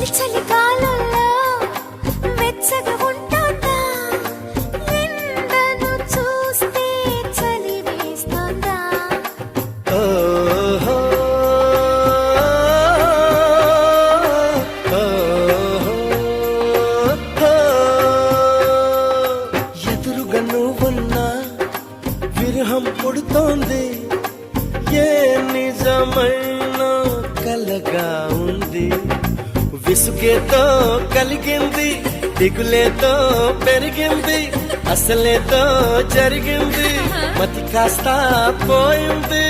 చలికాలంలో వెచ్చగా ఉంటుందా ఎండను చూస్తే చలి వేస్తుందా ఓహో, ఎదురుగా నువ్వున్నా విరహం పుడుతోంది ఏ నిజమైన కలగా ఉంది విసుగేతో కలిగింది దిగులేతో పెరిగింది అసలేతో జరిగింది మతి కాస్త పోయింది